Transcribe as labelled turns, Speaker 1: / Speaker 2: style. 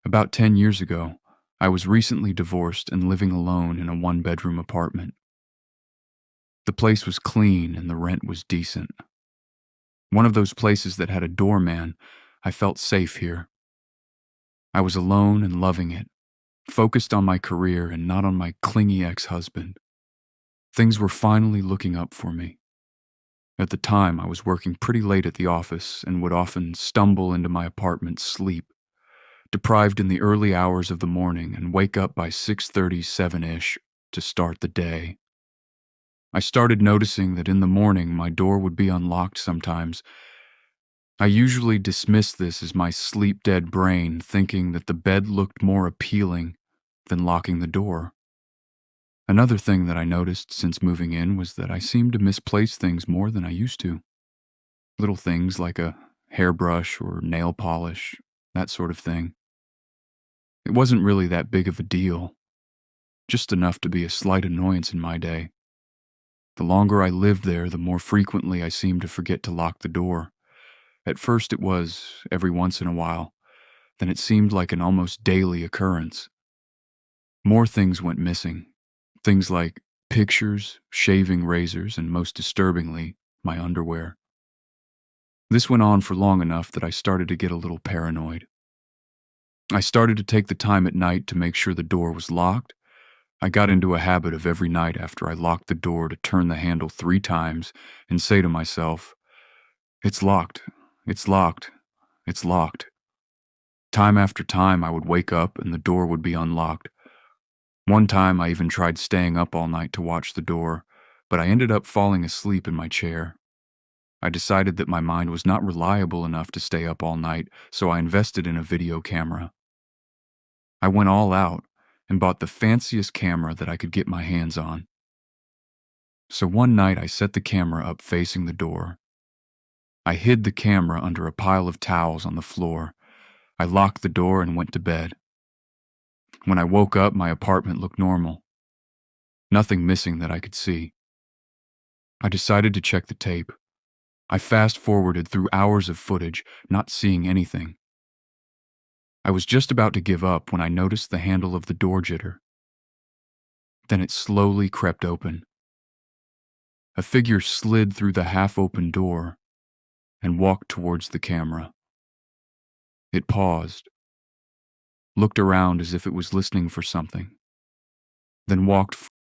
Speaker 1: About 10 years ago, I was recently divorced and living alone in a one-bedroom apartment. The place was clean and the rent was decent. One of those places that had a doorman. I felt safe here. I was alone and loving it, focused on my career and not on my clingy ex-husband. Things were finally looking up for me. At the time, I was working pretty late at the office and would often stumble into my apartment's sleep, deprived in the early hours of the morning, and wake up by 6:37-ish to start the day. I started noticing that in the morning my door would be unlocked sometimes. I usually dismissed this as my sleep-dead brain thinking that the bed looked more appealing than locking the door. Another thing that I noticed since moving in was that I seemed to misplace things more than I used to. Little things like a hairbrush or nail polish, that sort of thing. It wasn't really that big of a deal, just enough to be a slight annoyance in my day. The longer I lived there, the more frequently I seemed to forget to lock the door. At first it was every once in a while, then it seemed like an almost daily occurrence. More things went missing. Things like pictures, shaving razors, and most disturbingly, my underwear. This went on for long enough that I started to get a little paranoid. I started to take the time at night to make sure the door was locked. I got into a habit of every night after I locked the door to turn the handle 3 times and say to myself, "It's locked, it's locked, it's locked." Time after time I would wake up and the door would be unlocked. One time I even tried staying up all night to watch the door, but I ended up falling asleep in my chair. I decided that my mind was not reliable enough to stay up all night, so I invested in a video camera. I went all out and bought the fanciest camera that I could get my hands on. So one night I set the camera up facing the door. I hid the camera under a pile of towels on the floor. I locked the door and went to bed. When I woke up, my apartment looked normal. Nothing missing that I could see. I decided to check the tape. I fast-forwarded through hours of footage, not seeing anything. I was just about to give up when I noticed the handle of the door jitter. Then it slowly crept open. A figure slid through the half-open door and walked towards the camera. It paused, looked around as if it was listening for something, then walked